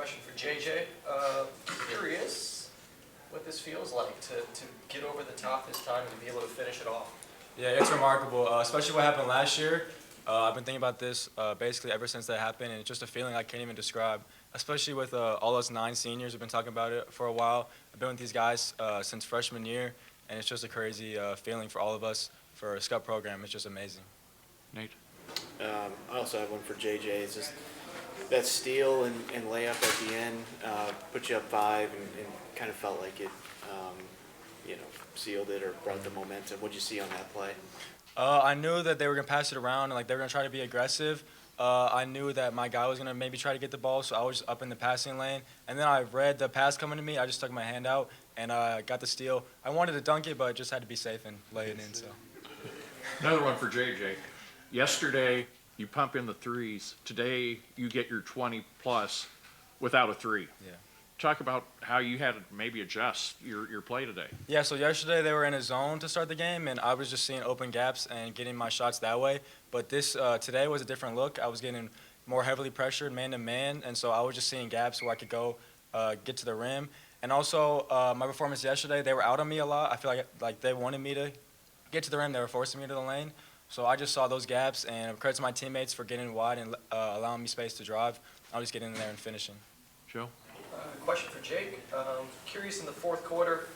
Question for JJ. Curious what this feels like to get over the top this time and to be able to finish it off. Yeah, it's remarkable, especially what happened last year. I've been thinking about this basically ever since that happened, and it's just a feeling I can't even describe, especially with all us 9 seniors. We've been talking about it for a while. I've been with these guys since freshman year, and it's just a crazy feeling for all of us for a Skutt program. It's just amazing. Nate? I also have one for JJ. It's just that steal and layup at the end put you up 5 and kind of felt like it, sealed it or brought the momentum. What'd you see on that play? I knew that they were going to pass it around and they were going to try to be aggressive. I knew that my guy was going to maybe try to get the ball, so I was up in the passing lane. And then I read the pass coming to me. I just stuck my hand out and got the steal. I wanted to dunk it, but just had to be safe and lay it in. So. Another one for JJ. Yesterday, you pump in the threes. Today, you get your 20-plus without a three. Yeah. Talk about how you had to maybe adjust your play today. Yeah, so yesterday they were in a zone to start the game, and I was just seeing open gaps and getting my shots that way. But this today was a different look. I was getting more heavily pressured man-to-man, and so I was just seeing gaps where I could go get to the rim. And also, my performance yesterday, they were out on me a lot. I feel like they wanted me to get to the rim. They were forcing me to the lane. So I just saw those gaps, and credit to my teammates for getting wide and allowing me space to drive. I'll just get in there and finishing. Joe? Question for Jake. Curious, in the fourth quarter,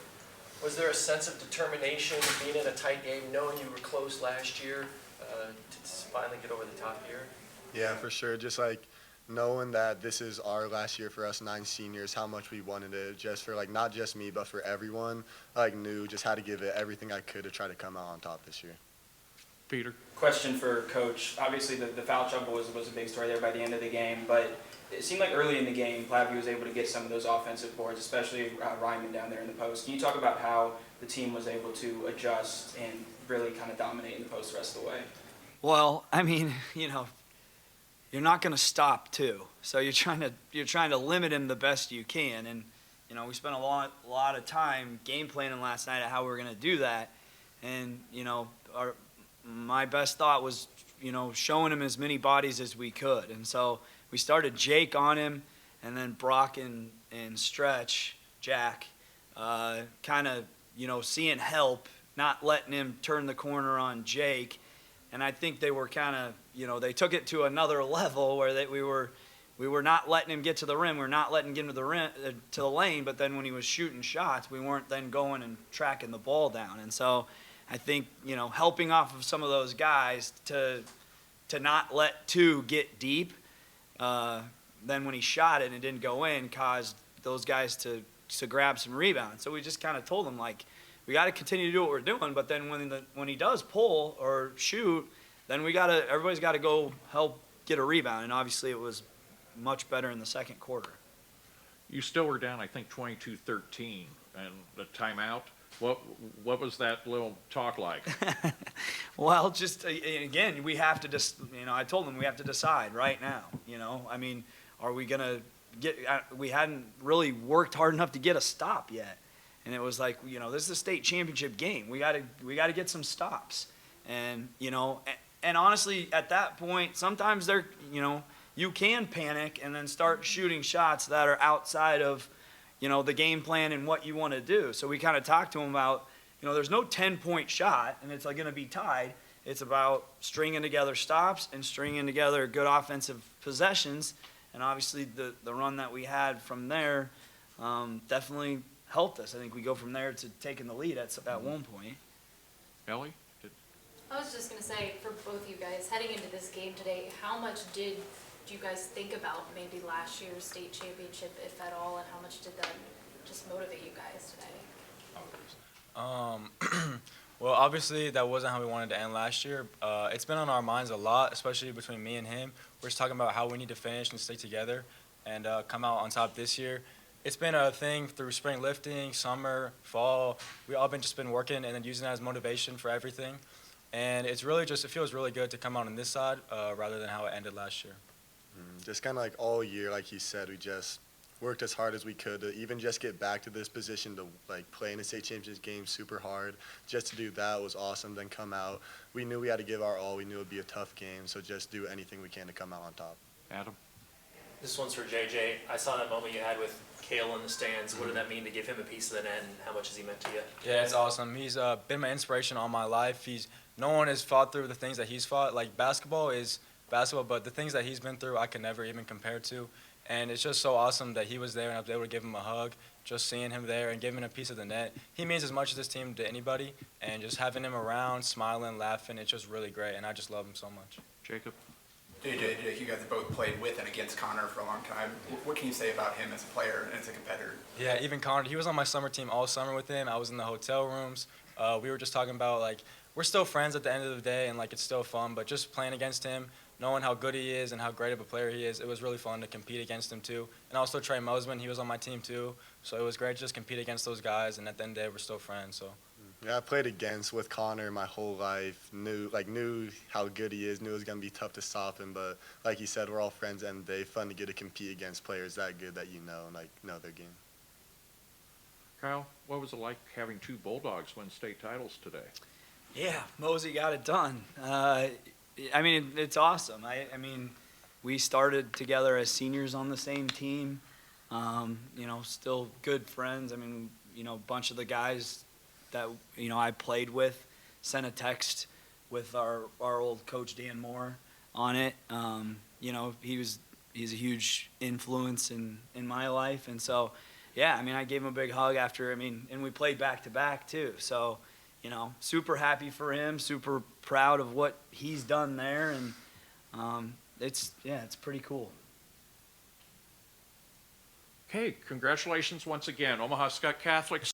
was there a sense of determination being in a tight game, knowing you were close last year, to finally get over the top here? Yeah, for sure. Just knowing that this is our last year for us 9 seniors, how much we wanted it, just for not just me, but for everyone. Knew just how to give it everything I could to try to come out on top this year. Peter? Question for Coach. Obviously, the foul trouble was a big story there by the end of the game, but it seemed like early in the game, Platteview was able to get some of those offensive boards, especially Ryman down there in the post. Can you talk about how the team was able to adjust and really kind of dominate in the post the rest of the way? Well, I mean, you're not going to stop too. So you're trying to limit him the best you can. And we spent a lot of time game planning last night of how we were going to do that. And my best thought was showing him as many bodies as we could. And so we started Jake on him, and then Brack and Stretch, Jack, kind of, seeing help, not letting him turn the corner on Jake. And I think they were kind of, they took it to another level where we were not letting him get to the rim. We were not letting him get to the rim, to the lane, but then when he was shooting shots, we weren't then going and tracking the ball down. And so I think, helping off of some of those guys to not let 2 get deep, then when he shot it and it didn't go in, caused those guys to grab some rebounds. So we just kind of told them, we got to continue to do what we're doing, but then when he does pull or shoot, then everybody's got to go help get a rebound. And obviously it was much better in the second quarter. You still were down, I think, 22-13, and the timeout. What was that little talk like? Well, just again, we have to just, I told them we have to decide right now. I mean, are we gonna get? We hadn't really worked hard enough to get a stop yet, and it was like, this is a state championship game. We gotta get some stops, and and honestly, at that point, sometimes you can panic and then start shooting shots that are outside of the game plan and what you want to do. So we kind of talked to him about, there's no 10-point shot and it's going to be tied. It's about stringing together stops and stringing together good offensive possessions. And obviously the run that we had from there definitely helped us. I think we go from there to taking the lead at one point. Ellie? I was just going to say, for both you guys, heading into this game today, how much do you guys think about maybe last year's state championship, if at all, and how much did that just motivate you guys today? Well, obviously that wasn't how we wanted to end last year. It's been on our minds a lot, especially between me and him. We're just talking about how we need to finish and stick together and come out on top this year. It's been a thing through spring lifting, summer, fall. We all just been working and then using that as motivation for everything. And it's really it feels really good to come out on this side rather than how it ended last year. Just kind of all year, like he said, we just worked as hard as we could to even just get back to this position to play in the state championship game super hard. Just to do that was awesome. Then come out. We knew we had to give our all. We knew it would be a tough game, so just do anything we can to come out on top. Adam? This one's for JJ. I saw that moment you had with Kale in the stands. What did that mean to give him a piece of the net, and how much has he meant to you? Yeah, it's awesome. He's been my inspiration all my life. No one has fought through the things that he's fought. Like, basketball is basketball, but the things that he's been through, I can never even compare to. And it's just so awesome that he was there and I was able to give him a hug. Just seeing him there and giving him a piece of the net. He means as much to this team to anybody, and just having him around, smiling, laughing, it's just really great, and I just love him so much. Jacob? JJ, Jake, you guys have both played with and against Connor for a long time. What can you say about him as a player and as a competitor? Yeah, even Connor, he was on my summer team all summer with him. I was in the hotel rooms. We were just talking about, like, we're still friends at the end of the day, and, like, it's still fun, but just playing against him, knowing how good he is and how great of a player he is, it was really fun to compete against him too. And also Trey Mosman, he was on my team too, so it was great to just compete against those guys, and at the end of the day, we're still friends. So. Yeah, I played against with Connor my whole life. Knew how good he is. Knew it was gonna be tough to stop him. But like you said, we're all friends, and they fun to get to compete against players that good that you know and know their game. Kyle, what was it like having two Bulldogs win state titles today? Yeah, Mosey got it done. I mean, it's awesome. I mean, we started together as seniors on the same team. You know, still good friends. I mean, you know, a bunch of the guys that, you know, I played with sent a text with our old coach Dan Moore on it. You know, he's a huge influence in my life. And so, yeah, I mean, I gave him a big hug after, and we played back to back too. So, you know, super happy for him, super proud of what he's done there, and it's pretty cool. Okay, congratulations once again, Omaha Skutt Catholic